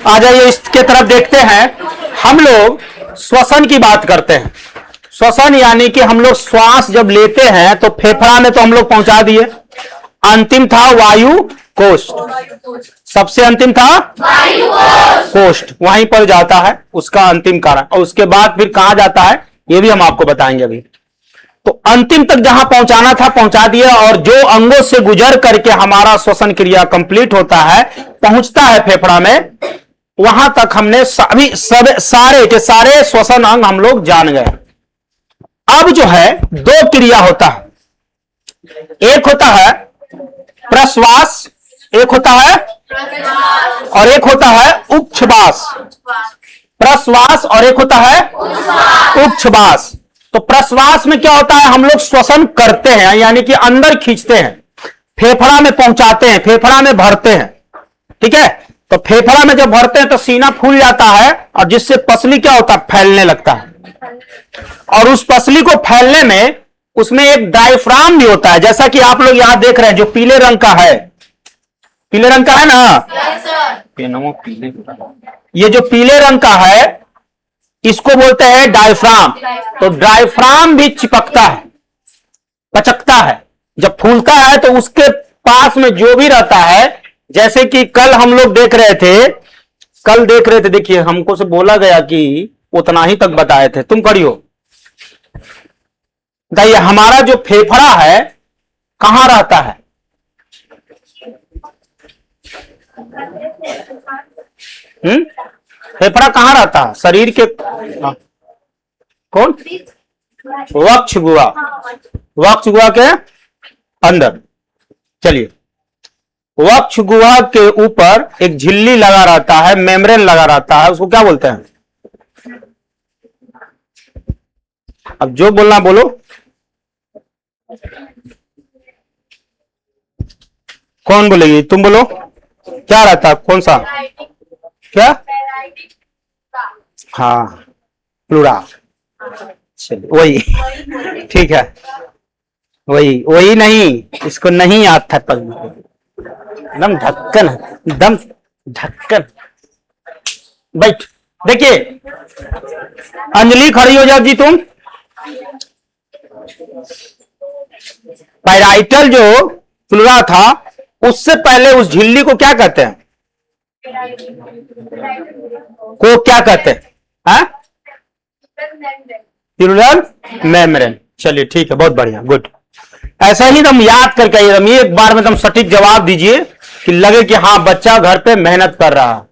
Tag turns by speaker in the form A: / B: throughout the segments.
A: आ जाइए इसके तरफ देखते हैं। हम लोग श्वसन की बात करते हैं। श्वसन यानी कि हम लोग श्वास जब लेते हैं तो फेफड़ा में तो हम लोग पहुंचा दिए। अंतिम था वायु कोष्ठ, सबसे अंतिम था वायु कोष्ठ, वहीं पर जाता है उसका अंतिम कारण। और उसके बाद फिर कहां जाता है ये भी हम आपको बताएंगे अभी। तो अंतिम तक जहां पहुंचाना था पहुंचा दिया, और जो अंगों से गुजर करके हमारा श्वसन क्रिया कंप्लीट होता है, पहुंचता है फेफड़ा में, वहां तक हमने सभी सारे के सारे श्वसन अंग हम लोग जान गए। अब जो है दो क्रिया होता है, एक होता है प्रश्वास, एक होता है और एक होता है उच्छ्वास। प्रश्वास और एक होता है उच्छ्वास। तो प्रश्वास में क्या होता है, हम लोग श्वसन करते हैं यानी कि अंदर खींचते हैं, फेफड़ा में पहुंचाते हैं, फेफड़ा में भरते हैं। ठीक है, तो फेफड़ा में जब भरते हैं तो सीना फूल जाता है, और जिससे पसली क्या होता है, फैलने लगता है। और उस पसली को फैलने में उसमें एक डायफ्राम भी होता है, जैसा कि आप लोग यहां देख रहे हैं, जो पीले रंग का है, पीले रंग का है ना, ये जो पीले रंग का है इसको बोलते हैं डायफ्राम। तो डायफ्राम भी चिपकता है, पचकता है। जब फूलता है तो उसके पास में जो भी रहता है, जैसे कि कल हम लोग देख रहे थे, देखिए हमको से बोला गया कि उतना ही तक बताए थे, तुम करियो। बताइए हमारा जो फेफड़ा है कहां रहता है? फेफड़ा कहां रहता है शरीर के? कौन? वक्ष गुहा, वक्ष गुहा के अंदर। चलिए, वक्ष गुहा के ऊपर एक झिल्ली लगा रहता है, मेम्ब्रेन लगा रहता है, उसको क्या बोलते हैं? अब जो बोलना बोलो। कौन बोलेगी? तुम बोलो। क्या रहता है? कौन सा? क्या? हाँ, प्लूरा। चलिए वही, ठीक है, वही नहीं, इसको नहीं याद था पर एकदम ढक्कन, एकदम ढक्कन। बैठ, देखिए अंजलि खड़ी हो जाओ जी तुम। पैराइटल जो प्लूरा था उससे पहले उस झिल्ली को क्या कहते हैं? को क्या कहते हैं? Pleural membrane. चलिए ठीक है, बहुत बढ़िया, गुड। ऐसा ही तुम याद करके एक बार में तुम सटीक जवाब दीजिए कि लगे कि हाँ बच्चा घर पे मेहनत कर रहा है।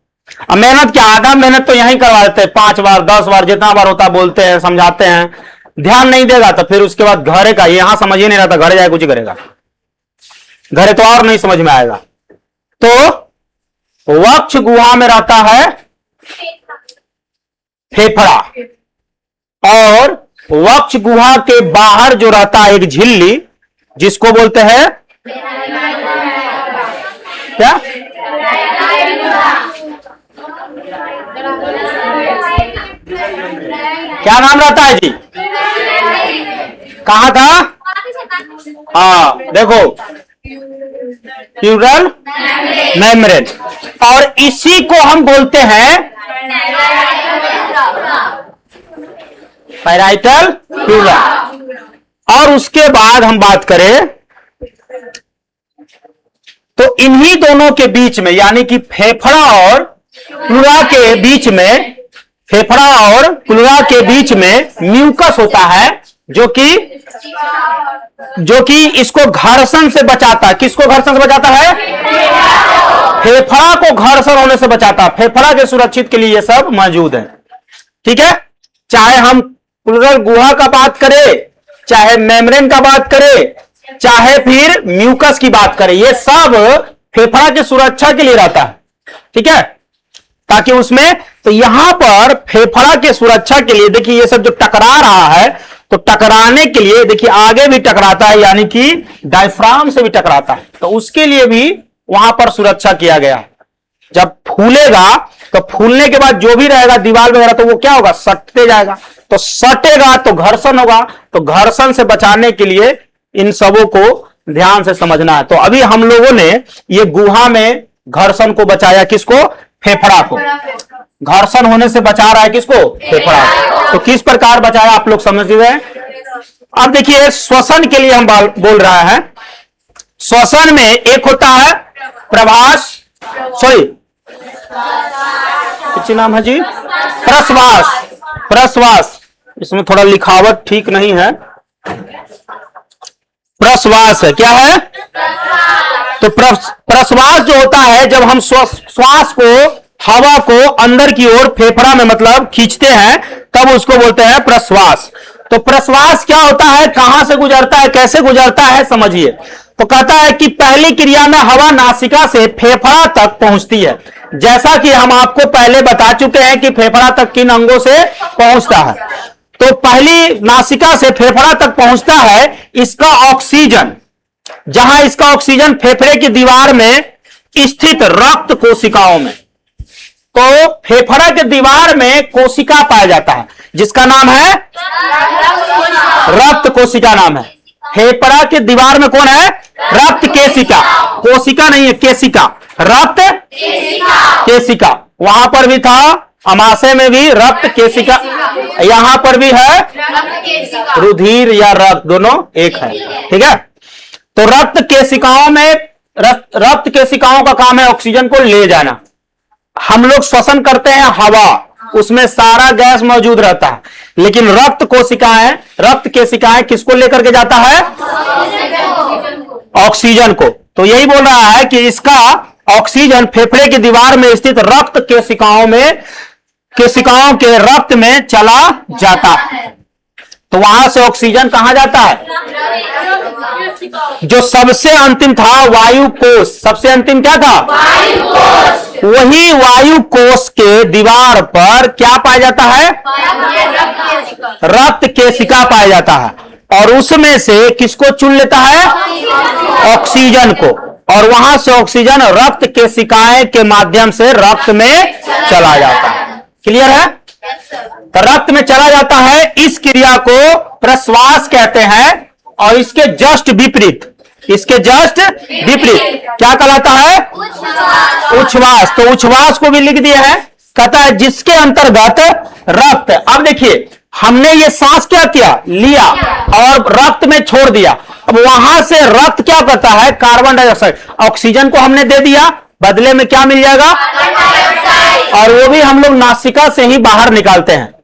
A: अब मेहनत क्या, आधा मेहनत तो यहीं करवा देते हैं, 5 बार 10 बार जितना बार होता बोलते हैं, समझाते हैं, ध्यान नहीं देगा तो फिर उसके बाद घरे का यहां समझ ही नहीं रहता, घरे जाए कुछ करेगा, घरे तो और नहीं समझ में आएगा। तो वक्ष गुहा में रहता है फेफड़ा, और वक्ष गुहा के बाहर जो रहता है एक झिल्ली, जिसको बोलते हैं क्या? क्या नाम रहता है जी? कहां था? हाँ देखो, प्लूरल मेम्ब्रेन, और इसी को हम बोलते हैं पैराइटल प्लूरा। और उसके बाद हम बात करें तो इन्हीं दोनों के बीच में, यानी कि फेफड़ा और प्लूरा के बीच में, फेफड़ा और प्लूरा के बीच में म्यूकस होता है, जो कि इसको घर्षण से बचाता है। किसको घर्षण से बचाता है? फेफड़ा को घर्षण होने से बचाता है। फेफड़ा के सुरक्षित के लिए ये सब मौजूद है। ठीक है, चाहे हम प्लूरल गुहा का बात करें, चाहे मेम्ब्रेन का बात करें, चाहे फिर म्यूकस की बात करें, ये सब फेफड़ा की सुरक्षा के लिए रहता है। ठीक है, ताकि उसमें, तो यहां पर फेफड़ा की सुरक्षा के लिए देखिए ये सब जो टकरा रहा है, तो टकराने के लिए देखिए आगे भी टकराता है, यानी कि डायफ्राम से भी टकराता है, तो उसके लिए भी वहां पर सुरक्षा किया गया। जब फूलेगा तो फूलने के बाद जो भी रहेगा दीवार वगैरह, तो वो क्या होगा, सटते जाएगा, तो सटेगा तो घर्षण होगा, तो घर्षण से बचाने के लिए इन सबों को ध्यान से समझना है। तो अभी हम लोगों ने ये गुहा में घर्षण को बचाया, किसको? फेफड़ा को, घर्षण होने से बचा रहा है किसको? फेफड़ा को। तो किस प्रकार बचाया आप लोग समझ गए। अब देखिए श्वसन के लिए हम बोल रहा है। श्वसन में एक होता है प्रभास, सॉरी नाम है जी, प्रश्वास। प्रश्वास, इसमें थोड़ा लिखावट ठीक नहीं है, प्रश्वास है, क्या है? तो प्रश्वास जो होता है, जब हम श्वास को, हवा को अंदर की ओर फेफड़ा में मतलब खींचते हैं, तब उसको बोलते हैं प्रश्वास। तो प्रश्वास क्या होता है, कहां से गुजरता है, कैसे गुजरता है, समझिए। तो कहता है कि पहली क्रिया में हवा नासिका से फेफड़ा तक पहुंचती है। जैसा कि हम आपको पहले बता चुके हैं कि फेफड़ा तक किन अंगों से पहुंचता है। तो पहली नासिका से फेफड़ा तक पहुंचता है इसका ऑक्सीजन, जहां इसका ऑक्सीजन फेफड़े की दीवार में स्थित रक्त कोशिकाओं में। तो फेफड़ा के दीवार में कोशिका पाया जाता है जिसका नाम है रक्त कोशिका नाम है। फेफड़ा के दीवार में कौन है? रक्त केशिका, कोशिका नहीं है, केशिका, रक्त केशिका। वहां पर भी था, अमाशय में भी रक्त केशिका, यहां पर भी है रुधिर या रक्त, दोनों एक है, ठीक है। तो रक्त केशिकाओं में, रक्त केशिकाओं का काम है ऑक्सीजन को ले जाना। हम लोग श्वसन करते हैं हवा, उसमें सारा गैस मौजूद रहता है, लेकिन रक्त कोशिकाएं, रक्त केशिकाएं किसको लेकर के जाता है? ऑक्सीजन को। तो यही बोल रहा है कि इसका ऑक्सीजन फेफड़े की दीवार में स्थित रक्त केशिकाओं में, केशिकाओं के रक्त में चला जाता है। तो वहां से ऑक्सीजन कहां जाता है? जो सबसे अंतिम था वायु कोष, सबसे अंतिम क्या था? वायु कोष। वही वायु कोष के दीवार पर क्या पाया जाता है? रक्त केशिका पाया जाता है, और उसमें से किसको चुन लेता है? ऑक्सीजन को। और वहां से ऑक्सीजन रक्त केशिकाएं के माध्यम से रक्त में चला जाता है। क्लियर है? तो रक्त में चला जाता है, इस क्रिया को प्रश्वास कहते हैं। और इसके जस्ट विपरीत, इसके जस्ट विपरीत क्या कहलाता है? उच्छ्वास। तो उच्छ्वास को भी लिख दिया है, कहता है जिसके अंतर्गत रक्त, अब देखिए हमने ये सांस क्या किया, लिया और रक्त में छोड़ दिया। अब वहां से रक्त क्या करता है? कार्बन डाइऑक्साइड, ऑक्सीजन को हमने दे दिया, बदले में क्या मिल जाएगा? और वो भी हम लोग नासिका से ही बाहर निकालते हैं।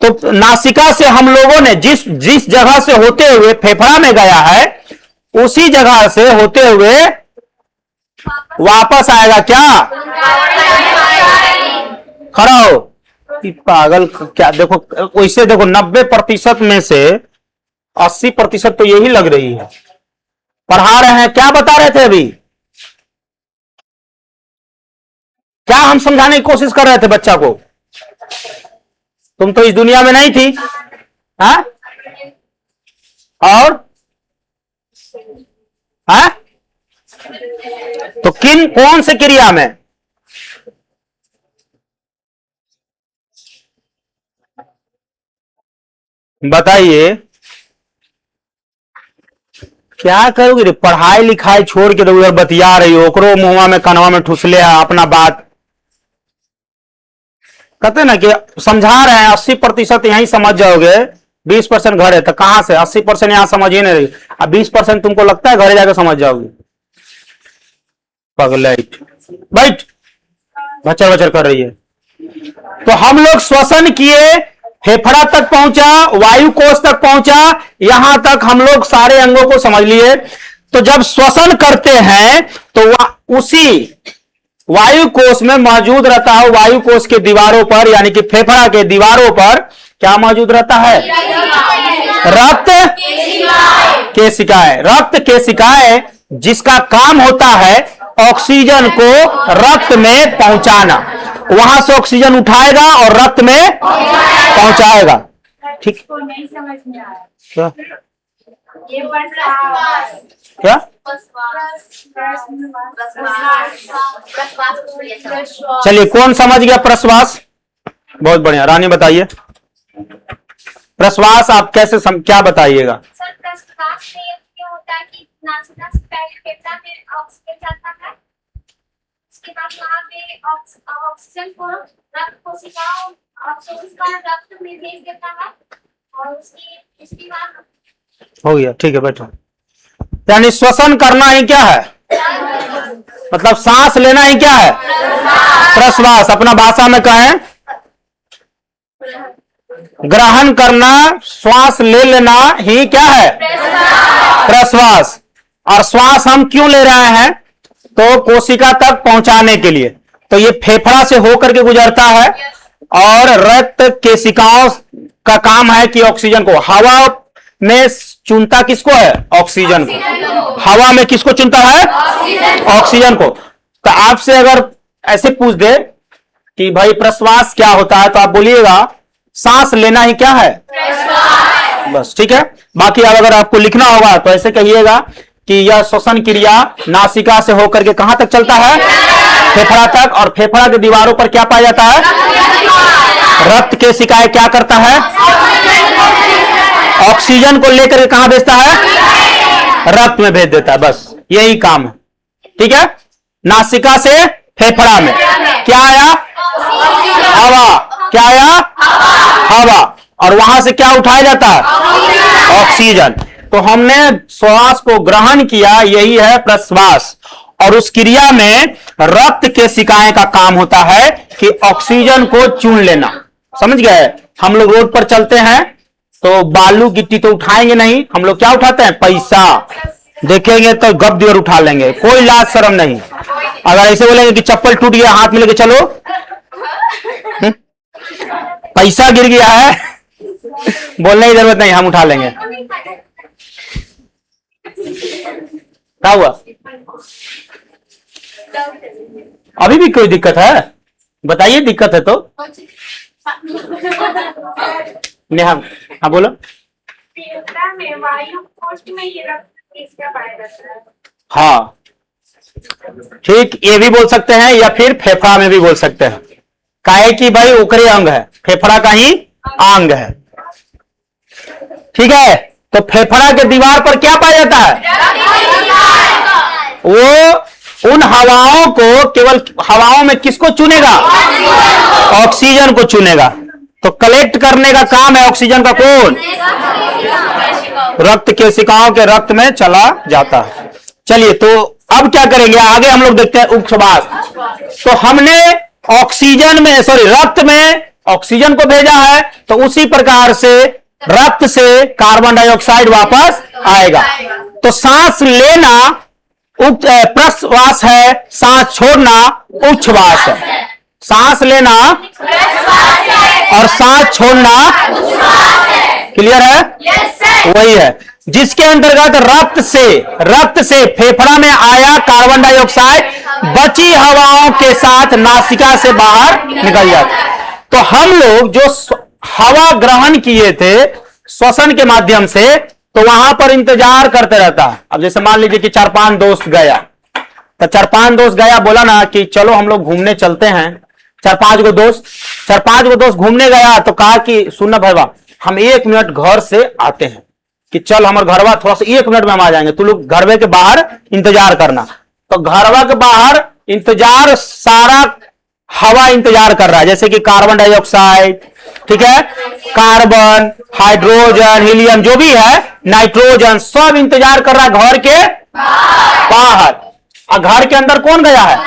A: तो नासिका से हम लोगों ने जिस जगह से होते हुए फेफड़ा में गया है, उसी जगह से होते हुए वापस आएगा क्या? खड़ा हो, पागल क्या। देखो वैसे देखो 90% में से 80% तो यही लग रही है। पढ़ा रहे हैं, क्या बता रहे थे अभी? क्या हम समझाने की कोशिश कर रहे थे बच्चा को? तुम तो इस दुनिया में नहीं थी, हाँ? और हाँ? तो कौन से क्रिया में? बताइए, क्या करोगे रे? पढ़ाई लिखाई छोड़ के तो उधर बतिया रही हो, ओकरो मुंह में कनवा में ठुसले अपना बात। कहते ना कि समझा रहे हैं, 80% यहीं समझ जाओगे, 20% घर है। तो कहां से 80% यहां समझ ही नहीं रही, अब 20% तुमको लगता है घरे जाकर समझ जाओगे? पगलाइट, बैठ, बचर बचर कर रही है। तो हम लोग श्वसन किए, फेफड़ा तक पहुंचा, वायु कोष तक पहुंचा, यहां तक हम लोग सारे अंगों को समझ लिए। तो जब श्वसन करते हैं तो उसी वायु कोष में मौजूद रहता है, वायु कोष के दीवारों पर यानी कि फेफड़ा के दीवारों पर क्या मौजूद रहता है? रक्त केशिकाएं। रक्त केशिकाएं जिसका काम होता है ऑक्सीजन को रक्त में पहुंचाना, वहां से ऑक्सीजन उठाएगा और रक्त में पहुंचाएगा। ठीक, नहीं समझ में आया क्या? चलिए, कौन समझ गया प्रश्वास? बहुत बढ़िया, रानी बताइए प्रश्वास आप कैसे क्या बताइएगा?
B: सर, प्रश्वास में क्या होता है कि नासिका से फेफड़ा में ऑक्सीजन जाता है, उसके बाद वहाँ पे ऑक्सीजन को रक्त कोशिकाओं रक्त में भेज देता है और उसके बाद
A: हो गया, ठीक है, बैठो। यानी श्वसन करना ही क्या है, मतलब सांस लेना ही क्या है, प्रश्वास। अपना भाषा में कहें, ग्रहण करना, श्वास ले लेना ही क्या है, प्रश्वास। और श्वास हम क्यों ले रहे हैं, तो कोशिका तक पहुंचाने के लिए। तो ये फेफड़ा से होकर के गुजरता है और रक्त केशिकाओं का काम है कि ऑक्सीजन को, हवा में चुनता किसको है, ऑक्सीजन को। हवा में किसको चुनता है, ऑक्सीजन को। तो आपसे अगर ऐसे पूछ दे कि भाई प्रश्वास क्या होता है, तो आप बोलिएगा सांस लेना ही क्या है, बस, ठीक है। बाकी अब अगर आपको लिखना होगा तो ऐसे कहिएगा कि यह श्वसन क्रिया नासिका से होकर के कहां तक चलता है, फेफड़ा तक। और फेफड़ा के दीवारों पर क्या पाया जाता है, रक्त केशिकाएं क्या करता है, ऑक्सीजन को लेकर के कहां भेजता है, रक्त में भेज देता है, बस यही काम है, ठीक है। नासिका से फेफड़ा में क्या आया, हवा, क्या आया, हवा, और वहां से क्या उठाया जाता है, ऑक्सीजन। तो हमने श्वास को ग्रहण किया, यही है प्रश्वास। और उस क्रिया में रक्त केशिकाएं का काम होता है कि ऑक्सीजन को चुन लेना, समझ गए। हम लोग रोड पर चलते हैं तो बालू गिट्टी तो उठाएंगे नहीं, हम लोग क्या उठाते हैं, पैसा। देखेंगे तो गप दिवर उठा लेंगे, कोई लाज शर्म नहीं। अगर ऐसे बोलेंगे कि चप्पल टूट गया हाथ में लेके चलो, पैसा गिर गया है, बोलने की जरूरत नहीं, हम उठा लेंगे। क्या हुआ, अभी भी कोई दिक्कत है, बताइए दिक्कत है तो। नेहा, हाँ बोलो।
B: में वायु कोष्ठ में ये रक्त केशिका पाया जाता है।
A: हाँ ठीक, ये भी बोल सकते हैं या फिर फेफड़ा में भी बोल सकते हैं। काहे कि भाई ओकरे अंग है, फेफड़ा का ही अंग है, ठीक है। तो फेफड़ा के दीवार पर क्या पाया जाता है, वो उन हवाओं को, केवल हवाओं में किसको चुनेगा, ऑक्सीजन को चुनेगा। तो कलेक्ट करने का काम है ऑक्सीजन का कौन, रक्त केशिकाओं के रक्त में चला जाता है। चलिए, तो अब क्या करेंगे, आगे हम लोग देखते हैं उपश्वास। तो हमने ऑक्सीजन में, सॉरी, रक्त में ऑक्सीजन को भेजा है, तो उसी प्रकार से रक्त से कार्बन डाइऑक्साइड वापस आएगा। तो सांस लेना प्रश्वास है, सांस छोड़ना उच्छ्वास है। सांस लेना और सांस छोड़ना क्लियर है, वही है जिसके अंतर्गत रक्त से फेफड़ा में आया कार्बन डाइऑक्साइड बची हवाओं के साथ नासिका से बाहर निकल जाता। तो हम लोग जो हवा ग्रहण किए थे श्वसन के माध्यम से, तो वहां पर इंतजार करते रहता। अब जैसे मान लीजिए कि 4-5 दोस्त गया, तो 4-5 दोस्त गया, बोला ना कि चलो हम लोग घूमने चलते हैं। 4-5 गो दोस्त घूमने गया, तो कहा कि सुनना भैया, हम 1 मिनट घर से आते हैं, कि चल हमारे घरवा थोड़ा सा 1 मिनट में हम आ जाएंगे, तू लोग घरवे के बाहर इंतजार करना। तो घरवा के बाहर इंतजार, सारा हवा इंतजार कर रहा है, जैसे कि कार्बन डाइऑक्साइड, ठीक है, कार्बन, हाइड्रोजन, हीलियम, जो भी है, नाइट्रोजन, सब इंतजार कर रहा है घर के बाहर। और घर के अंदर कौन गया है,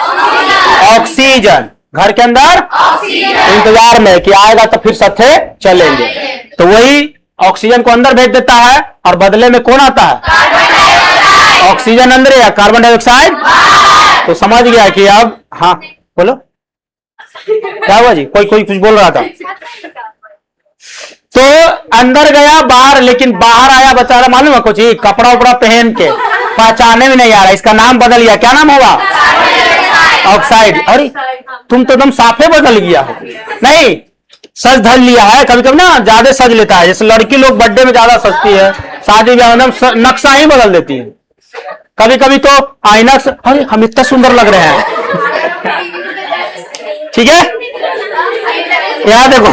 A: ऑक्सीजन। घर के अंदर इंतजार में कि आएगा तो फिर साथे चलेंगे। तो वही ऑक्सीजन को अंदर भेज देता है और बदले में कौन आता है, ऑक्सीजन अंदर या कार्बन डाइऑक्साइड। तो समझ गया कि अब, हाँ बोलो क्या हुआ जी, कोई कुछ बोल रहा था। तो अंदर गया बाहर, लेकिन बाहर आया बेचारा, मालूम है कुछ, कपड़ा उपड़ा पहन के, पहचाने में नहीं आ रहा, इसका नाम बदल गया, क्या नाम होगा, ऑक्साइड। अरे तुम तो एकदम साफे बदल गया हो। नहीं, सज धज लिया है, कभी कभी ना ज्यादा सज लेता है, जैसे लड़की लोग बर्थडे में ज्यादा सजती है, शादी ब्याह में नक्शा ही बदल देती है। कभी कभी तो आईना से, अरे हम इतना सुंदर लग रहे हैं, ठीक है। यहाँ देखो,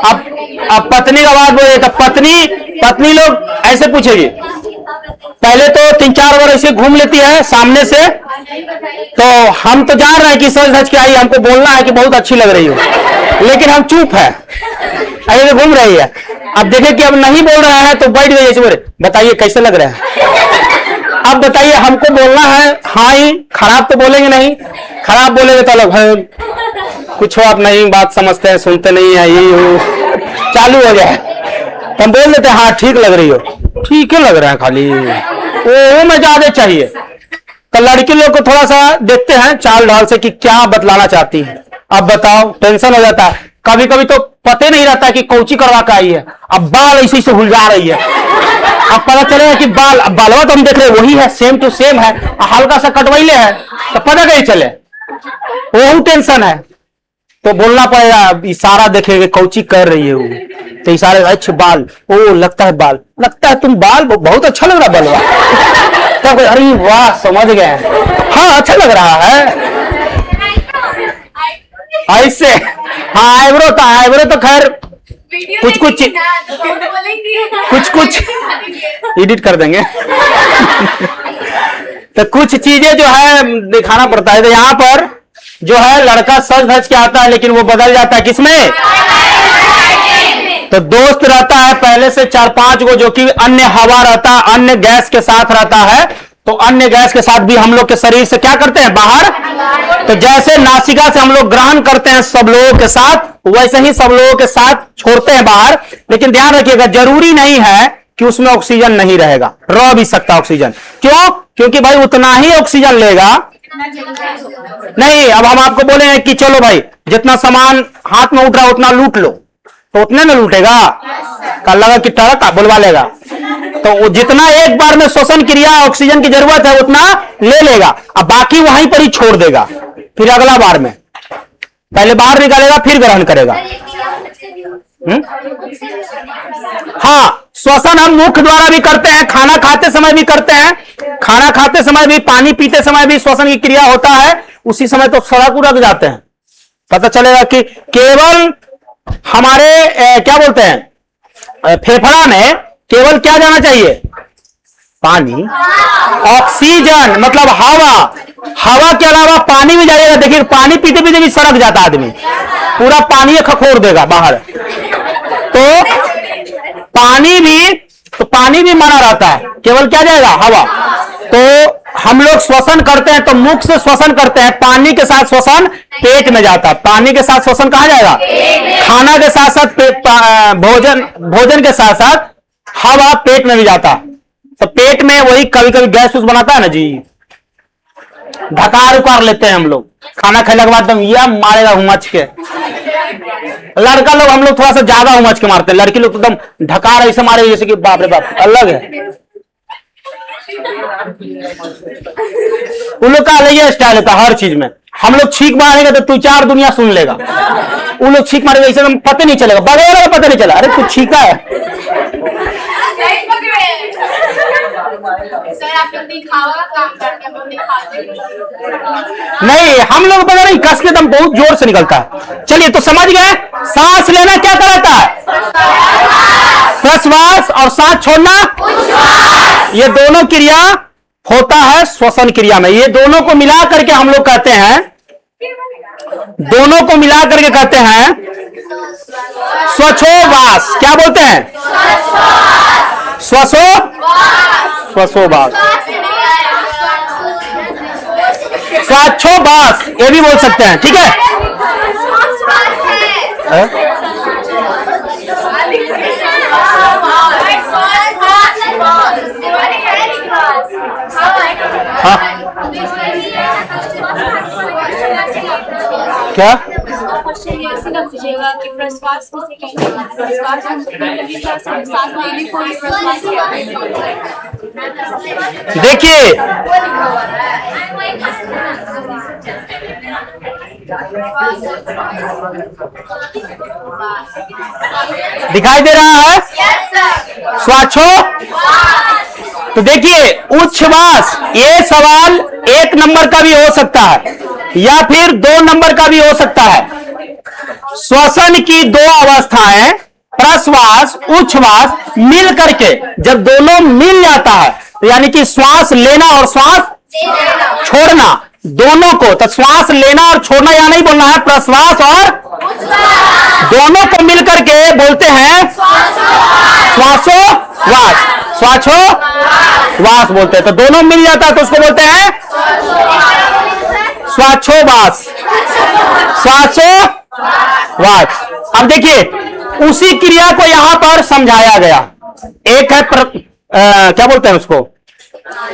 A: अब पत्नी का बात बोले तो पत्नी लोग ऐसे पूछेगी, पहले तो 3-4 बार ऐसे घूम लेती है सामने से, तो हम तो जान रहे हैं कि सज धज के आई, हमको बोलना है कि बहुत अच्छी लग रही हो, लेकिन हम चुप है, ऐसे घूम रही है। अब देखे कि अब नहीं बोल रहे हैं तो बैठ गई ऐसे, बोले बताइए कैसे लग रहा है। अब बताइए हमको बोलना है हाँ ही, खराब तो बोलेंगे नहीं, खराब बोलेंगे तो अलग भाई कुछ हो आप नहीं बात समझते हैं, सुनते नहीं है, ये हो चालू हो जाए, तो हम बोल देते हैं हाँ ठीक लग रही हो, ठीक है लग रहा है खाली वो में ज्यादा चाहिए। तो लड़की लोग को थोड़ा सा देखते हैं चाल ढाल से कि क्या बतलाना चाहती है। अब बताओ टेंशन हो जाता है, कभी कभी तो पता नहीं रहता है कि कौची करवा के आई है, अब बाल ऐसे से भुलजा रही है, अब पता चलेगा कि बालवा तो हम देख रहे वही है, सेम टू सेम है, हल्का सा कटवैले है, तो पता नहीं चले, वो टेंशन है। तो बोलना पड़ेगा, इशारा देखेंगे कौची कर रही है वो, तो इशारे अच्छा बाल, ओ लगता है बाल, लगता है तुम बाल बहुत अच्छा लग रहा बलवा, तब अरे वाह समझ गए, हाँ अच्छा लग रहा है ऐसे। हाँ आईब्रो तो खैर कुछ एडिट कर देंगे तो कुछ चीजें जो है दिखाना पड़ता है। तो यहाँ पर जो है लड़का सज धज के आता है, लेकिन वो बदल जाता है किसमें, तो दोस्त रहता है पहले से 4-5 गो, जो कि अन्य हवा रहता है, अन्य गैस के साथ रहता है। तो अन्य गैस के साथ भी हम लोग के शरीर से क्या करते हैं बाहर, तो जैसे नासिका से हम लोग ग्रहण करते हैं सब लोगों के साथ, वैसे ही सब लोगों के साथ छोड़ते हैं बाहर। लेकिन ध्यान रखिएगा जरूरी नहीं है कि उसमें ऑक्सीजन नहीं रहेगा, रह भी सकता ऑक्सीजन। क्यों? क्योंकि भाई उतना ही ऑक्सीजन लेगा नहीं। अब हम आपको बोले कि चलो भाई जितना सामान हाथ में उठ रहा उतना लूट लो, तो उतने में लूटेगा, कल लगा कि टड़का बुलवा लेगा, तो वो जितना एक बार में श्वसन क्रिया ऑक्सीजन की जरूरत है उतना ले लेगा, अब बाकी वहीं पर ही छोड़ देगा, फिर अगला बार में पहले बाहर निकालेगा फिर ग्रहण करेगा। हाँ श्वसन हम मुख द्वारा भी करते हैं, खाना खाते समय भी करते हैं, खाना खाते समय भी, पानी पीते समय भी श्वसन की क्रिया होता है, उसी समय तो सड़क उड़क जाते हैं। पता चलेगा कि केवल हमारे क्या बोलते हैं फेफड़ा में केवल क्या जाना चाहिए, पानी, ऑक्सीजन मतलब हवा, हवा के अलावा पानी भी जाएगा। देखिए पानी पीते पीते भी सड़क जाता आदमी, पूरा पानी खखोर देगा बाहर, तो पानी भी मना रहता है, केवल क्या जाएगा हवा। तो हम लोग श्वसन करते हैं तो मुख से श्वसन करते हैं, पानी के साथ श्वसन पेट में जाता है, पानी के साथ श्वसन कहां जाएगा, खाना के साथ साथ भोजन के साथ साथ हवा पेट में भी जाता। तो पेट में वही कभी कभी गैस उस बनाता है ना जी, ढकार उकार लेते हैं हम लोग, खाना खाने के बाद एकदम यह मारेगा हुमच के। लड़का लोग हम लोग थोड़ा सा ज्यादा हुमच के मारते हैं, लड़की लोग तो एकदम ढकार ऐसे मारे जैसे कि बाप रे बाप अलग है। उन लोग का अलग स्टाइल होता है हर चीज में। हम लोग छींक मारेंगे तो तू 4 दुनिया सुन लेगा, उन लोग छींक मारेंगे ऐसे पता नहीं चलेगा, बगैर का पता नहीं चला, अरे तू छींका है। नहीं हम लोग पता नहीं कस के दम बहुत जोर से निकलता है। चलिए तो समझ गए, सांस लेना क्या कहलाता है, प्रश्वास, और सांस छोड़ना, ये दोनों क्रिया होता है श्वसन क्रिया में। ये दोनों को मिला करके हम लोग कहते हैं, दोनों को मिला करके कहते हैं श्वासोच्छ्वास। क्या बोलते हैं, श्वासोच्छ्वास, श्वासोच्छ्वास ये भी बोल सकते हैं, ठीक है। हाँ क्या देखिए दिखाई दे रहा है स्वाछो। तो देखिए उच्छ्वास, ये सवाल 1 नंबर का भी हो सकता है या फिर 2 नंबर का भी हो सकता है। श्वसन की 2 अवस्थाएं प्रश्वास उच्छ्वास मिल करके जब दोनों मिल जाता है तो यानी कि श्वास लेना और श्वास छोड़ना दोनों को, तो श्वास लेना और छोड़ना या नहीं बोलना है, प्रश्वास और दोनों को मिलकर के बोलते हैं श्वासोवास, श्वासोवास बोलते हैं। तो दोनों मिल जाता है तो उसको बोलते हैं श्वासोवास, श्वासोवास। अब देखिए उसी क्रिया को यहां पर समझाया गया, एक है क्या बोलते हैं उसको,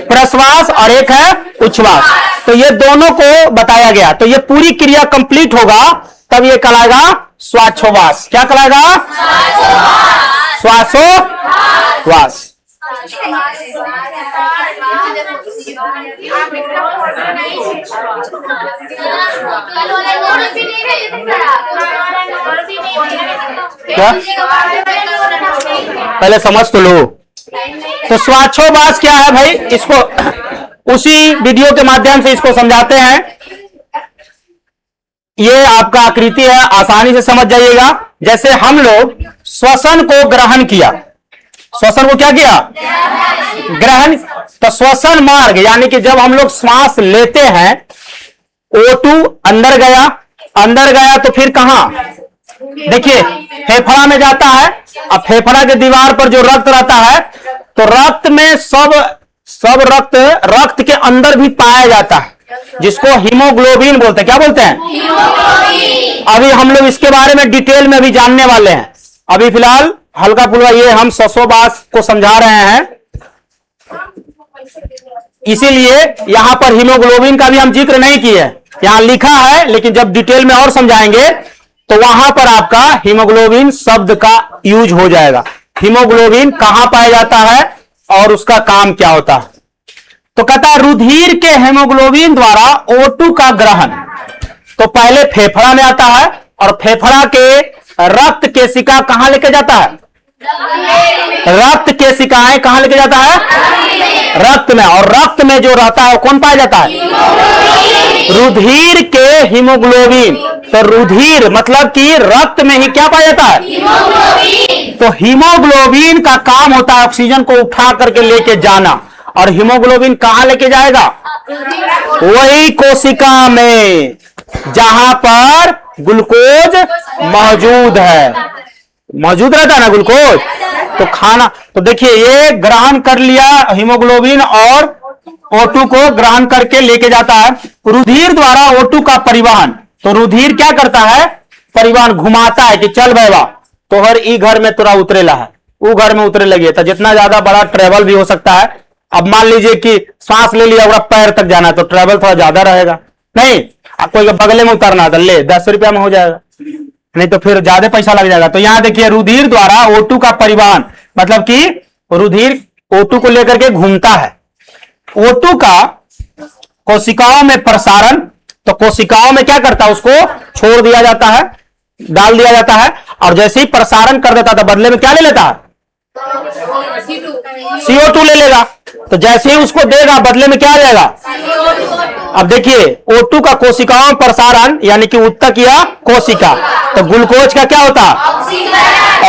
A: प्रश्वास, और एक है उच्छ्वास। तो ये दोनों को बताया गया, तो ये पूरी क्रिया कंप्लीट होगा तब ये कहलाएगा श्वासोवास। क्या कहलाएगा? श्वासोवास। क्या? पहले समझ तो लो। तो श्वासोवास क्या है भाई, इसको उसी वीडियो के माध्यम से इसको समझाते हैं। ये आपका आकृति है, आसानी से समझ जाइएगा। जैसे हम लोग श्वसन को ग्रहण किया, श्वसन को क्या किया? ग्रहण। तो श्वसन मार्ग यानी कि जब हम लोग श्वास लेते हैं, O2 अंदर गया, अंदर गया तो फिर कहां? देखिए फेफड़ा में जाता है। अब फेफड़ा के दीवार पर जो रक्त रहता है, तो रक्त में सब रक्त के अंदर भी पाया जाता है, जिसको हीमोग्लोबिन बोलते हैं। क्या बोलते हैं? अभी हम लोग इसके बारे में डिटेल में भी जानने वाले हैं। अभी फिलहाल हल्का फुल्का ये हम श्वासोवास को समझा रहे हैं, इसीलिए यहां पर हीमोग्लोबिन का भी हम जिक्र नहीं किए। यहां लिखा है, लेकिन जब डिटेल में और समझाएंगे तो वहां पर आपका हीमोग्लोबिन शब्द का यूज हो जाएगा। हीमोग्लोबिन कहां पाया जाता है और उसका काम क्या होता है। तो कहता है रुधिर के हीमोग्लोबिन द्वारा O2 का ग्रहण तो पहले फेफड़ा में आता है, और फेफड़ा के रक्त केशिका कहां लेके जाता है? रक्त केशिकाएं कहां लेके जाता है? रक्त में। और रक्त में जो रहता है वो कौन पाया जाता है? रुधिर के हीमोग्लोबिन। तो रुधिर मतलब कि रक्त में ही क्या पाया जाता है? तो हीमोग्लोबिन का काम होता है ऑक्सीजन को उठा करके लेके जाना। और हीमोग्लोबिन कहां लेके जाएगा? वही कोशिका में जहां पर ग्लूकोज मौजूद है, मौजूद रहता है ना ग्लूकोज। तो खाना, तो देखिए ये ग्रहण कर लिया हीमोग्लोबिन और O2 को ग्रहण करके लेके जाता है। रुधिर द्वारा O2 का परिवहन, तो रुधिर क्या करता है? परिवहन घुमाता है कि चल भाई तो हर ई घर में तोरा उतरेला है, वो घर में उतरे लगे। तो जितना ज्यादा बड़ा ट्रेवल भी हो सकता है। अब मान लीजिए कि सांस ले लिया और पैर तक जाना है, तो ट्रेवल थोड़ा ज्यादा रहेगा। नहीं, आप कोई बगले में उतरना था, ले 10 रुपया में हो जाएगा, नहीं तो फिर ज्यादा पैसा लग जाएगा। तो यहां देखिए रुधिर द्वारा O2 का परिवहन, मतलब कि रुधिर O2 को लेकर के घूमता है। O2 का कोशिकाओं में प्रसारण, तो कोशिकाओं में क्या करता है? उसको छोड़ दिया जाता है, डाल दिया जाता है। और जैसे ही प्रसारण कर देता था, बदले में क्या ले लेता है? CO2 ले लेगा। तो जैसे ही उसको देगा, बदले में क्या लेगा? अब देखिए O2 का कोशिकाओं में प्रसारण यानी कि उत्तक या कोशिका, तो ग्लूकोज का क्या होता है?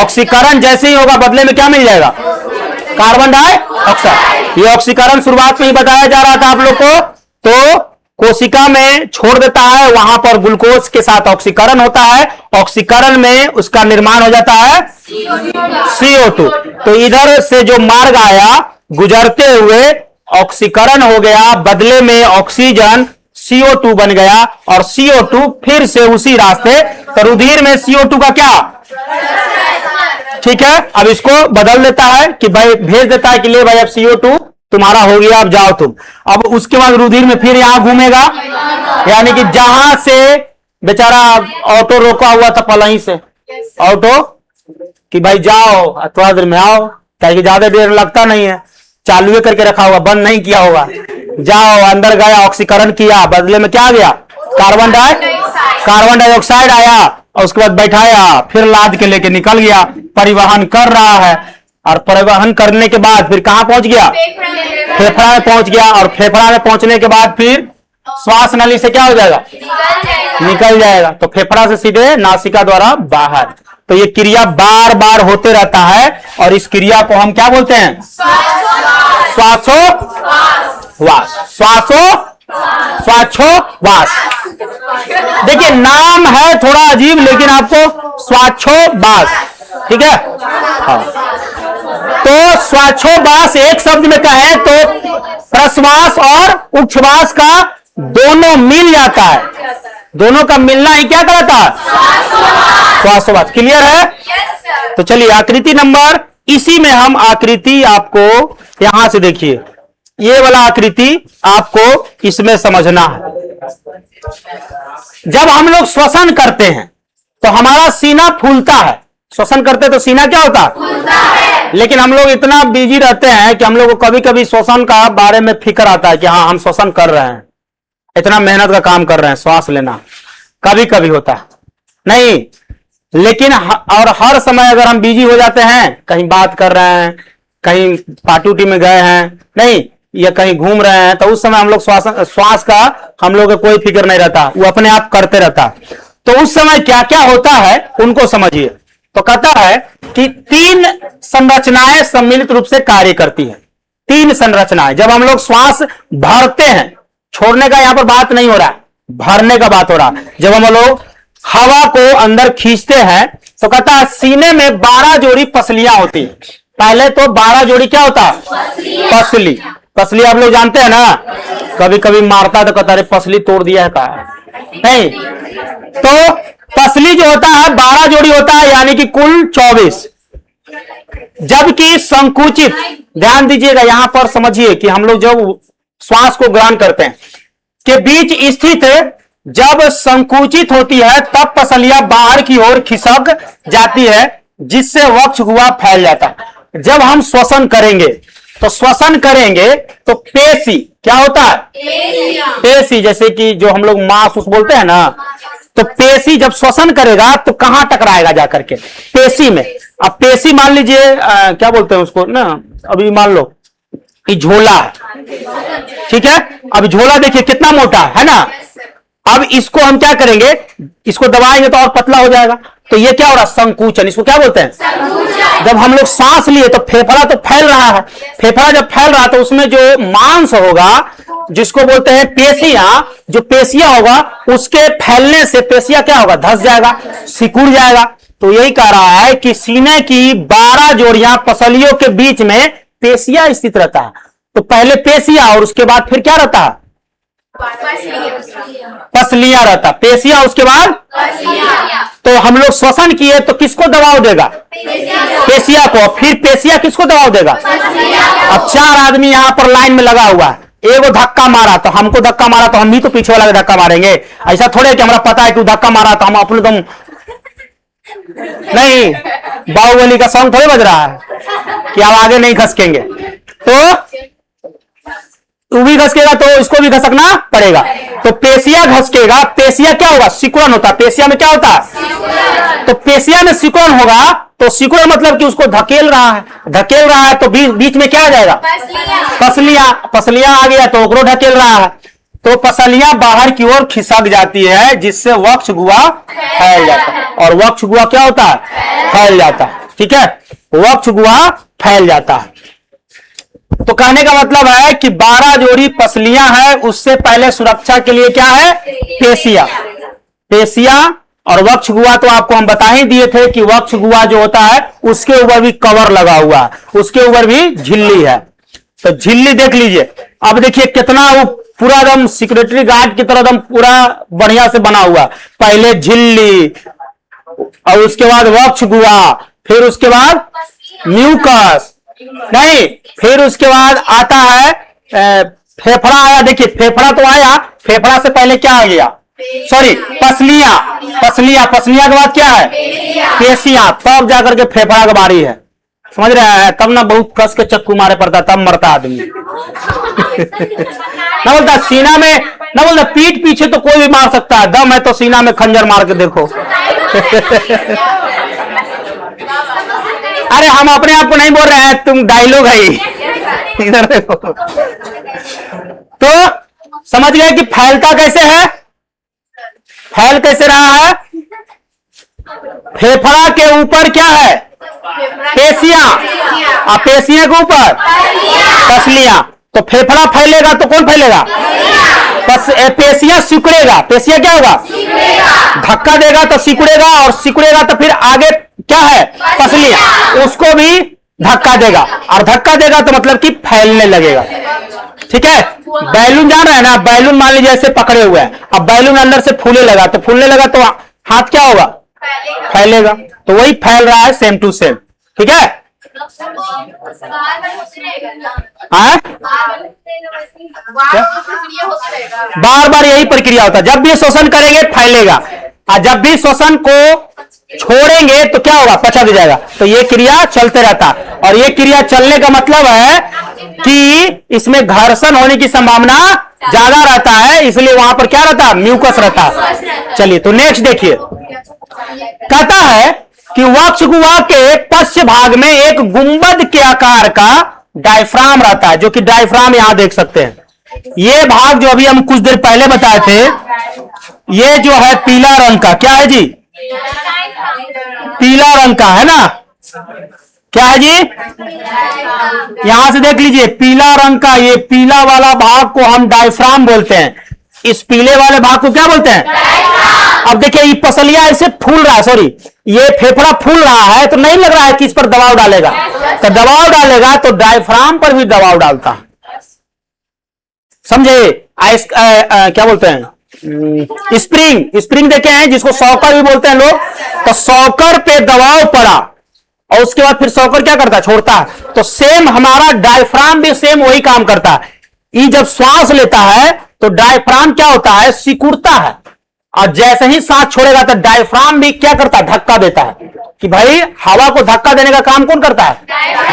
A: ऑक्सीकरण जैसे ही होगा, बदले में क्या मिल जाएगा? Carbon dioxide. ये ऑक्सीकरण शुरुआत में ही बताया जा रहा था आप लोग को। तो कोशिका में छोड़ देता है, वहां पर ग्लूकोज के साथ ऑक्सीकरण होता है। ऑक्सीकरण में उसका निर्माण हो जाता है CO2। तो इधर से जो मार्ग आया, गुजरते हुए ऑक्सीकरण हो गया, बदले में ऑक्सीजन CO2 बन गया, और CO2 फिर से उसी रास्ते, तो रुधिर में CO2 का क्या? ठीक है, अब इसको बदल देता है कि भाई भेज देता है कि ले भाई अब CO2 तुम्हारा हो गया, अब जाओ तुम। अब उसके बाद रुधिर में फिर यहां घूमेगा, यानी कि जहां से बेचारा ऑटो रोका हुआ था पलही से, ऑटो कि भाई जाओ थोड़ा देर में आओ, क्या ज्यादा देर लगता नहीं है, चालू करके रखा होगा, बंद नहीं किया होगा। जाओ, अंदर गया, ऑक्सीकरण किया, बदले में क्या गया? कार्बन डाइऑक्साइड आया, और उसके बाद बैठाया, फिर लाद के लेके निकल गया, परिवहन कर रहा है। और परिवहन करने के बाद फिर कहां पहुंच गया? फेफड़ा में पहुंच गया। और फेफड़ा में पहुंचने के बाद फिर श्वास नली से क्या हो जाएगा? निकल जाएगा। तो फेफड़ा से सीधे नासिका द्वारा बाहर। तो ये क्रिया बार बार होते रहता है, और इस क्रिया को हम क्या बोलते हैं? श्वासोवास, श्वासोवास। देखिए नाम है थोड़ा अजीब, लेकिन आपको श्वासोवास, ठीक है। हाँ। तो श्वासोवास एक शब्द में कहे तो प्रश्वास और उच्छ्वास का दोनों मिल जाता है, दोनों का मिलना ही क्या कहलाता है? श्वासोवास। क्लियर है? तो चलिए आकृति नंबर, इसी में हम आकृति आपको यहां से देखिए, ये वाला आकृति आपको इसमें समझना है। जब हम लोग श्वसन करते हैं तो हमारा सीना फूलता है, श्वसन करते तो सीना क्या होता है? फूलता है। लेकिन हम लोग इतना बिजी रहते हैं कि हम लोग को कभी कभी श्वसन का बारे में फिक्र आता है कि हाँ हम श्वसन कर रहे हैं, इतना मेहनत का काम कर रहे हैं, श्वास लेना कभी कभी होता है नहीं। लेकिन और हर समय अगर हम बिजी हो जाते हैं, कहीं बात कर रहे हैं, कहीं पार्टी उटी में गए हैं नहीं, या कहीं घूम रहे हैं, तो उस समय हम लोग श्वास का हम लोग को कोई फिक्र नहीं रहता, वो अपने आप करते रहता। तो उस समय क्या क्या होता है उनको समझिए। तो कहता है कि 3 संरचनाएं सम्मिलित रूप से कार्य करती हैं। 3 संरचनाएं। जब हम लोग श्वास भरते हैं, छोड़ने का यहां पर बात नहीं हो रहा, भरने का बात हो रहा। जब हम लोग हवा को अंदर खींचते हैं तो कहता है सीने में 12 जोड़ी पसलियां होती। पहले तो 12 जोड़ी क्या होता? पसली। पसली आप लोग जानते हैं ना, कभी कभी मारता तो कहता है पसली तोड़ दिया है, कहा नहीं। तो पसली जो होता है 12 जोड़ी होता है, यानी कि कुल 24। जबकि संकुचित, ध्यान दीजिएगा यहां पर, समझिए कि हम लोग जब श्वास को ग्रहण करते हैं के बीच स्थित जब संकुचित होती है तब पसलियां बाहर की ओर खिसक जाती है, जिससे वक्ष गुहा फैल जाता है। जब हम श्वसन करेंगे तो श्वसन करेंगे तो पेशी क्या होता है? पेशी। जैसे कि जो हम लोग मांस उस बोलते हैं ना, तो पेशी जब श्वसन करेगा तो कहां टकराएगा जाकर के? पेशी में। अब पेशी मान लीजिए क्या बोलते हैं उसको ना, अभी मान लो कि झोला है, ठीक है। अब झोला देखिए कितना मोटा है ना। अब इसको हम क्या करेंगे, इसको दबाएंगे तो और पतला हो जाएगा। तो ये क्या हो रहा? संकुचन। इसको क्या बोलते हैं? जब हम लोग सांस लिए तो फेफड़ा तो फैल रहा है, फेफड़ा जब फैल रहा है तो उसमें जो मांस होगा, जिसको बोलते हैं पेशियां, जो पेशियां होगा उसके फैलने से पेशियां क्या होगा? धस जाएगा, सिकुड़ जाएगा। तो यही कह रहा है कि सीने की 12 जोड़ियां पसलियों के बीच में पेशियां स्थित रहता है। तो पहले पेशियां और उसके बाद फिर क्या रहता है? पसलियां रहता। पेशियां उसके बाद तो हम लोग श्वसन किए तो किसको दबाव देगा? पेशिया को। फिर पेशिया किसको दबाव देगा? अब 4 आदमी यहां पर लाइन में लगा हुआ है, एगो धक्का मारा तो हमको धक्का मारा तो हम भी तो पीछे वाला को धक्का मारेंगे। ऐसा थोड़े कि हमारा पता है कि धक्का मारा तो हम अपने दम नहीं, बाहुबली का सॉन्ग थोड़े बज रहा है कि आप आगे नहीं खसकेंगे। तो तू भी घसकेगा तो इसको भी घसकना पड़ेगा। तो पेशिया घसकेगा, पेशिया क्या होगा? सिकुड़न होता है। पेशिया में क्या होता है? तो पेशिया में सिकुड़न होगा, तो सिकुड़न मतलब कि उसको धकेल रहा है, धकेल रहा है तो बीच में क्या आ जाएगा? पसलियां। पसलियां आ गया तो ओकरो ढकेल रहा है, तो पसलियां बाहर की ओर खिसक जाती है, जिससे वक्ष गुहा फैल जाता है। और वक्ष गुहा क्या होता है? फैल जाता है, ठीक है। वक्ष गुहा फैल जाता है। तो कहने का मतलब है कि 12 जोड़ी पसलियां हैं, उससे पहले सुरक्षा के लिए क्या है? पेशियां। पेशियां और वक्ष गुहा तो आपको हम बता ही दिए थे कि वक्ष गुहा जो होता है उसके ऊपर भी कवर लगा हुआ है, उसके ऊपर भी झिल्ली है। तो झिल्ली देख लीजिए। अब देखिए कितना वो पूरा एकदम सिक्योरिटी गार्ड की तरह एकदम पूरा बढ़िया से बना हुआ। पहले झिल्ली और उसके बाद वक्ष गुहा, फिर उसके बाद म्यूकस, नहीं, फिर उसके बाद आता है फेफड़ा आया। देखिए फेफड़ा तो आया, फेफड़ा से पहले क्या आ गया? सॉरी, पसलियां। पसलियां, पसलियां के बाद क्या है? पेशियां। तब जाकर के फेफड़ा की बारी है, समझ रहे हैं? तब ना बहुत कस के चक्कू मारे पड़ता, तब मरता आदमी। ना बोलता सीना में, ना बोलता पीठ पीछे तो कोई भी मार सकता है, दम है तो सीना में खंजर मार के देखो। अरे हम अपने आप को नहीं बोल रहे हैं, तुम डायलॉग है इधर देखो। तो समझ गए कि फैलता कैसे है? फैल कैसे रहा है? फेफड़ा के ऊपर क्या है? पेशियां, और पेशियां के ऊपर पसलियां। तो फेफड़ा फैलेगा तो कौन फैलेगा? पेशियां सिकुड़ेगा, पेशियां क्या होगा? धक्का देगा तो सिकुड़ेगा, और सिकुड़ेगा तो फिर आगे क्या है? पसलियां, उसको भी धक्का देगा, और धक्का देगा तो मतलब कि फैलने लगेगा। ठीक है, बैलून जान रहे हैं ना? बैलून मान लीजिए ऐसे पकड़े हुए हैं, अब बैलून अंदर से फूलने लगा, तो फूलने लगा तो हाथ क्या होगा? फैलेगा। तो वही फैल रहा है, सेम टू सेम। ठीक है, बार बार यही प्रक्रिया होता है। जब भी शोषण करेंगे फैलेगा, और जब भी शोषण को छोड़ेंगे तो क्या होगा? पचक जाएगा। तो ये क्रिया चलते रहता, और ये क्रिया चलने का मतलब है कि इसमें घर्षण होने की संभावना ज्यादा रहता है, इसलिए वहां पर क्या रहता है? म्यूकस रहता है। चलिए, तो नेक्स्ट देखिए, कहता है कि वक्ष गुहा के पश्च भाग में एक गुंबद के आकार का डायफ्राम रहता है, जो कि डायफ्राम यहां देख सकते हैं। ये भाग जो अभी हम कुछ देर पहले बताए थे, ये जो है पीला रंग का, क्या है जी? पीला रंग का है ना? क्या है जी? यहां से देख लीजिए, पीला रंग का ये पीला वाला भाग को हम डायफ्राम बोलते हैं। इस पीले वाले भाग को क्या बोलते हैं? अब देखिए, ये पसलियां ऐसे फूल रहा है, सॉरी, ये फेफड़ा फूल रहा है, तो नहीं लग रहा है कि इस पर दबाव डालेगा। तो दबाव डालेगा तो डायफ्राम पर भी दबाव डालता है, समझे? क्या बोलते हैं? स्प्रिंग, स्प्रिंग देखे हैं, जिसको सॉकर भी बोलते हैं लोग। तो सॉकर पे दबाव पड़ा, और उसके बाद फिर सॉकर क्या करता है? छोड़ता है। तो सेम हमारा डायफ्राम भी सेम वही काम करता है। ये जब श्वास लेता है तो डायफ्राम क्या होता है? सिकुड़ता है, और जैसे ही सांस छोड़ेगा तो डायफ्राम भी क्या करता है? धक्का देता है। कि भाई, हवा को धक्का देने का काम कौन करता है?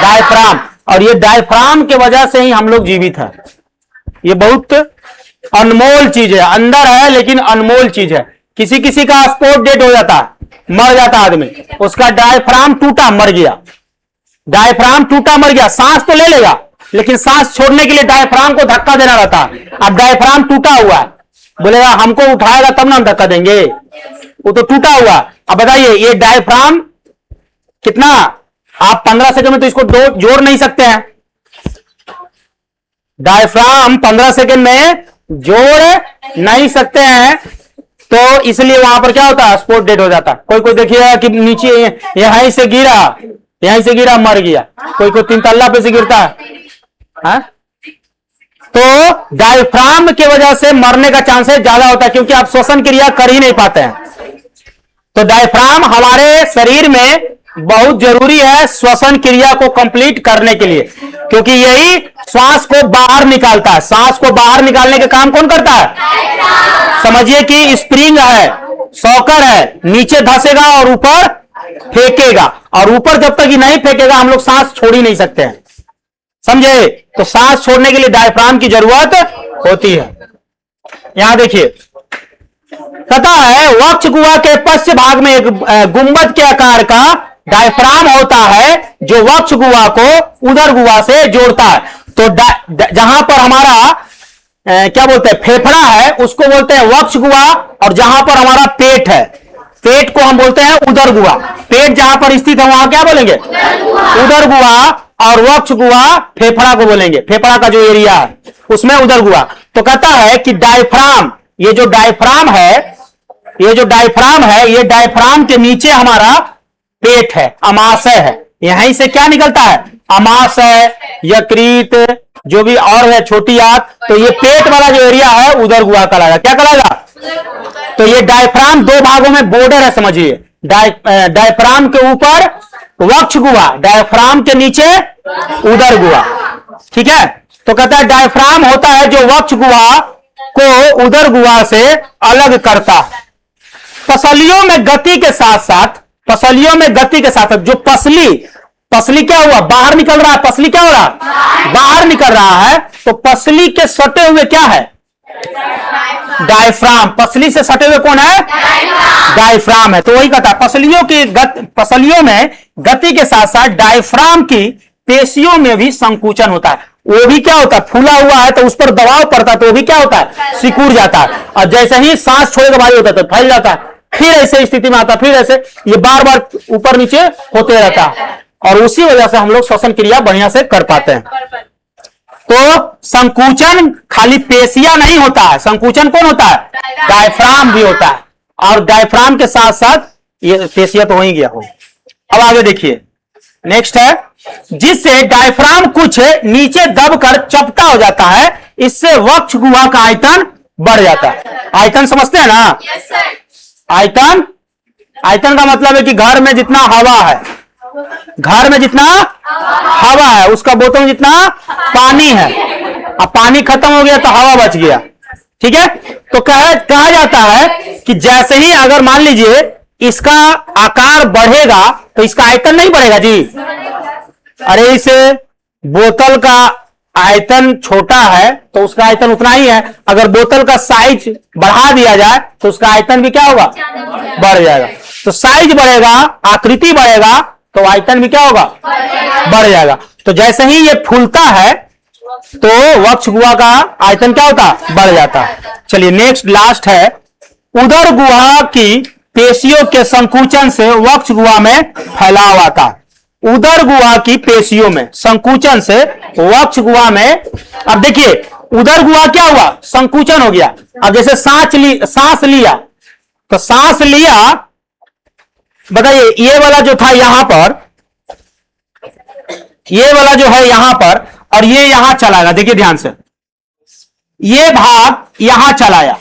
A: डायफ्राम। और ये डायफ्राम के वजह से ही हम लोग जीवित हैं। ये बहुत अनमोल चीज है, अंदर है लेकिन अनमोल चीज है। किसी किसी का स्पॉट डेड हो जाता है, मर जाता आदमी, उसका डायफ्राम टूटा, मर गया। डायफ्राम टूटा, मर गया। सांस तो ले लेगा, लेकिन सांस छोड़ने के लिए डायफ्राम को धक्का देना रहता है। अब डायफ्राम टूटा हुआ है, बोलेगा हमको उठाएगा तब ना हम धक्का देंगे, वो तो टूटा हुआ। अब बताइए, ये डायफ्राम कितना, आप 15 सेकंड में तो इसको जोड़ नहीं सकते हैं। डायफ्राम 15 सेकंड में जोड़ नहीं सकते हैं, तो इसलिए वहां पर क्या होता है? स्पॉट डेड हो जाता है। कोई कोई देखिएगा कि नीचे यहीं से गिरा, मर गया। कोई कोई 3 तल्ला पे से गिरता है। तो डायफ्राम की वजह से मरने का चांसेस ज्यादा होता है, क्योंकि आप श्वसन क्रिया कर ही नहीं पाते हैं। तो डायफ्राम हमारे शरीर में बहुत जरूरी है श्वसन क्रिया को कंप्लीट करने के लिए, क्योंकि यही श्वास को बाहर निकालता है। सांस को बाहर निकालने का काम कौन करता है? समझिए कि स्प्रिंग है, सॉकर है, नीचे धंसेगा और ऊपर फेंकेगा, और ऊपर जब तक ही नहीं फेंकेगा हम लोग सांस छोड़ ही नहीं सकते हैं, समझे? तो सांस छोड़ने के लिए डायफ्राम की जरूरत होती है। यहां देखिए, कहता है वक्ष गुहा के पश्च भाग में एक गुंबद के आकार का डायफ्राम होता है, जो वक्ष गुहा को उदर गुहा से जोड़ता है। तो जहां पर हमारा क्या बोलते हैं? फेफड़ा है, उसको बोलते हैं वक्ष गुहा, और जहां पर हमारा पेट है, पेट को हम बोलते हैं उदर गुहा। पेट जहां पर स्थित है वहां क्या बोलेंगे? उदर गुहा। और वक्ष गुहा फेफड़ा को बोलेंगे, फेफड़ा का जो एरिया है उसमें उदर गुहा। तो कहता है कि डायफ्राम, ये जो डायफ्राम है, ये डायफ्राम के नीचे हमारा पेट है, अमाशय है। यहीं से क्या निकलता है? अमाशय, यकृत, जो भी और है, छोटी आंत। तो ये पेट वाला जो एरिया है उदर गुहा कहलाएगा। क्या कहलाएगा? तो ये डायफ्राम 2 भागों में बॉर्डर है, समझिए। डायफ्राम के ऊपर वक्ष गुहा, डायफ्राम के नीचे उदर गुहा। ठीक है, तो कहता है डायफ्राम होता है जो वक्ष गुहा को उदर गुहा से अलग करता है। पसलियों में गति के साथ जो पसली क्या हुआ? बाहर निकल रहा है। पसली क्या हो रहा? बाहर निकल रहा है। तो पसली के सटे हुए क्या है? डायफ्राम। पसली से सटे हुए कौन है? डायफ्राम है। तो वही कहता है पसलियों में गति के साथ साथ डायफ्राम की पेशियों में भी संकुचन होता है। वो भी क्या होता है? फूला हुआ है तो उस पर दबाव पड़ता है, तो वो भी क्या होता है? सिकुड़ जाता है। और जैसे ही सांस छोड़ेगा भारी होता है तो फैल जाता है। फिर ऐसे स्थिति में आता, फिर ऐसे, ये बार बार ऊपर नीचे होते रहता है और उसी वजह से हम लोग श्वसन क्रिया बढ़िया से कर पाते हैं। तो संकुचन खाली पेशिया नहीं होता है, संकुचन कौन होता है? डायफ्राम भी होता है, और डायफ्राम के साथ साथ ये पेशिया तो हो ही गया हो। अब आगे देखिए, नेक्स्ट है, जिससे डायफ्राम कुछ नीचे दबकर चपटा हो जाता है, इससे वक्ष गुहा का आयतन बढ़ जाता है। आयतन समझते हैं ना? आयतन, आयतन का मतलब है कि घर में जितना हवा है, घर में जितना हवा है उसका बोतल में जितना पानी है, अब पानी खत्म हो गया तो हवा बच गया, ठीक है। तो कहा जाता है कि जैसे ही अगर मान लीजिए इसका आकार बढ़ेगा तो इसका आयतन नहीं बढ़ेगा जी। अरे इस बोतल का आयतन छोटा है तो उसका आयतन उतना ही है, अगर बोतल का साइज बढ़ा दिया जाए तो उसका आयतन भी क्या होगा? बढ़ जाएगा। तो साइज बढ़ेगा, आकृति बढ़ेगा तो आयतन भी क्या होगा? बढ़ जाएगा। तो जैसे ही ये फूलता है तो वक्ष गुहा का आयतन क्या होता है? बढ़ जाता है। चलिए नेक्स्ट लास्ट है, उदर गुहा की पेशियों के संकुचन से वक्ष गुहा में फैलाव आता है। उदर गुहा की पेशियों में संकुचन से वक्ष गुहा में, अब देखिए उदर गुहा क्या हुआ? संकुचन हो गया। अब जैसे सांस लिया तो सांस लिया, बताइए ये वाला जो था यहां पर, ये वाला जो है यहां पर, और ये यहां चलाएगा, देखिए ध्यान से, ये भाग यहां चलाया,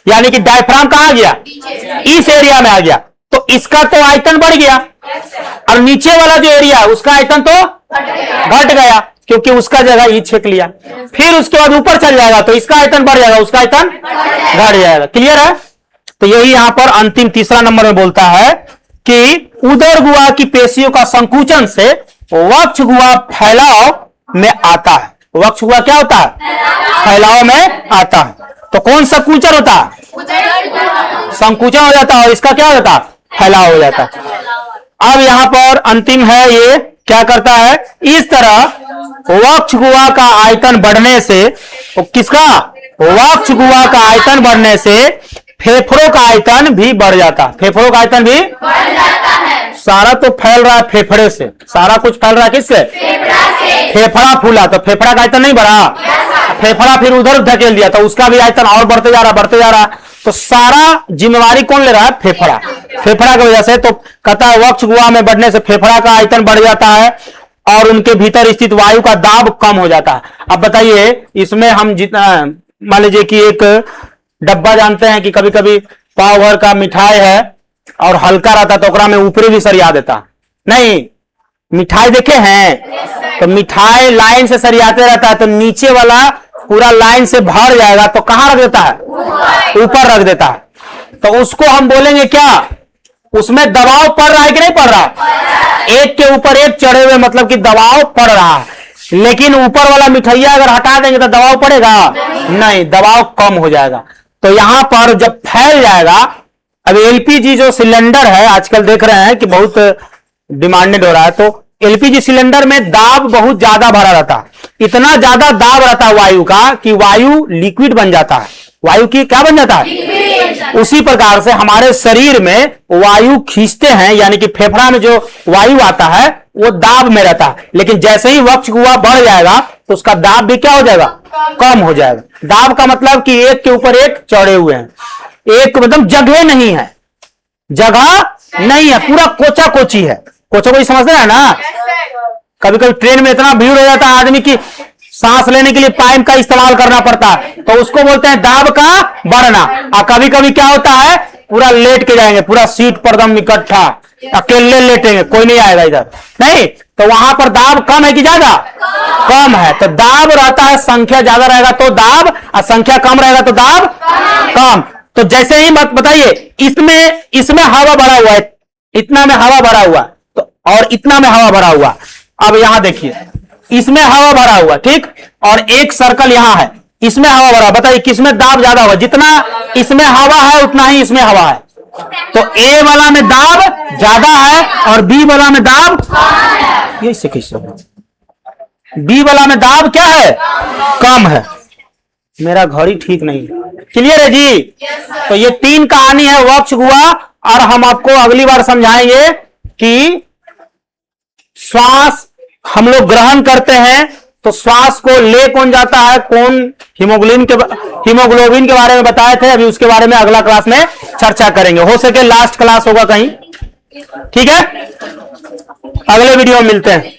A: यानी कि डायफ्राम कहां गया? इस एरिया में आ गया, तो इसका तो आयतन बढ़ गया, और नीचे वाला जो एरिया है उसका आयतन तो घट गया, क्योंकि उसका जगह ही छेक लिया। फिर उसके बाद ऊपर चल जाएगा तो इसका आयतन बढ़ जाएगा, उसका आयतन घट जाएगा। क्लियर है? तो यही यहां पर अंतिम तीसरा नंबर में बोलता है कि उदर गुहा की पेशियों का संकुचन से वक्ष गुहा फैलाव में आता है। वक्ष गुहा क्या होता है? फैलाव में आता है। तो कौन संकुचन होता है? संकुचन हो जाता है, और इसका क्या हो जाता है? फैलाव हो जाता है। अब यहां पर अंतिम है, ये क्या करता है? इस तरह वक्ष गुहा का आयतन बढ़ने से, किसका? वक्ष गुहा का आयतन बढ़ने से फेफड़ों का आयतन भी बढ़ जाता है। फेफड़ों का आयतन भी बढ़ जाता है। सारा तो फैल रहा है फेफड़े से, सारा कुछ फैल रहा है किससे? फेफड़ा फूला तो फेफड़ा का आयतन नहीं बढ़ा, फेफड़ा फिर उधर धकेल दिया तो उसका भी आयतन और बढ़ते जा रहा, बढ़ते जा रहा। तो सारा जिम्मेवारी कौन ले रहा है? फेफड़ा। फेफड़ा की वजह से तो कहता है वक्ष गुहा में बढ़ने से फेफड़ा का आयतन बढ़ जाता है और उनके भीतर स्थित वायु का दाब कम हो जाता है। अब बताइए इसमें हम जितना, मान लीजिए कि एक डब्बा, जानते हैं कि कभी कभी पाव भर का मिठाई है और हल्का रहता तो ओकरा में ऊपरी भी सरिया देता, नहीं मिठाई देखे हैं? तो मिठाई लाइन से सरियाते रहता है तो नीचे वाला पूरा लाइन से भर जाएगा तो कहां रख देता है? ऊपर रख देता है। तो उसको हम बोलेंगे क्या? उसमें दबाव पड़ रहा है कि नहीं पड़ रहा? एक के ऊपर एक चढ़े हुए, मतलब कि दबाव पड़ रहा है। लेकिन ऊपर वाला मिठाइया अगर हटा देंगे तो दबाव पड़ेगा? नहीं, दबाव कम हो जाएगा। तो यहां पर जब फैल जाएगा, अब एलपीजी जो सिलेंडर है आजकल देख रहे हैं कि बहुत डिमांडेड हो रहा है, तो एलपीजी सिलेंडर में दाब बहुत ज्यादा भरा रहता है, इतना ज्यादा दाब रहता है वायु का कि वायु लिक्विड बन जाता है। वायु की क्या बन जाता है? उसी प्रकार से हमारे शरीर में वायु खींचते हैं, यानी कि फेफड़ा में जो वायु आता है वो दाब में रहता है, लेकिन जैसे ही वक्ष गुहा बढ़ जाएगा तो उसका दाब भी क्या हो जाएगा? कम हो जाएगा। दाब का मतलब कि एक के ऊपर एक चढ़े हुए हैं, एक मतलब जगह नहीं है, जगह नहीं है, पूरा कोचा कोची है। कोचा कोची समझते हैं ना? कभी कभी ट्रेन में इतना भीड़ हो जाता है आदमी की सांस लेने के लिए पाइप का इस्तेमाल करना पड़ता है, तो उसको बोलते हैं दाब का बढ़ना। और कभी कभी क्या होता है, पूरा लेट के जाएंगे, पूरा सीट पर दम इकट्ठा, अकेले लेटेंगे, कोई नहीं आएगा इधर, नहीं, तो वहां पर दाब कम है कि ज्यादा? कम है। तो दाब रहता है, संख्या ज्यादा रहेगा तो दाब, और संख्या कम रहेगा तो दाब कम। तो जैसे ही मत बताइए, इसमें हवा भरा हुआ है, इतना में हवा भरा हुआ तो, और इतना में हवा भरा हुआ। अब यहां देखिए, इसमें हवा भरा हुआ, ठीक, और एक सर्कल यहां है, इसमें हवा भरा। बताइए किसमें दाब ज्यादा हुआ? जितना इसमें हवा है उतना ही इसमें हवा है। तो ए वाला में दाब ज्यादा है और बी वाला में दाब ये कैसे? बी वाला में दाब क्या है? कम है। मेरा घड़ी ठीक नहीं है। क्लियर है जी? तो ये तीन कहानी है वक्ष गुहा और हम आपको अगली बार समझाएंगे कि श्वास हम लोग ग्रहण करते हैं तो श्वास को ले कौन जाता है, कौन हीमोग्लोबिन के बारे में बताए थे, अभी उसके बारे में अगला क्लास में चर्चा करेंगे, हो सके लास्ट क्लास होगा कहीं। ठीक है, अगले वीडियो में मिलते हैं।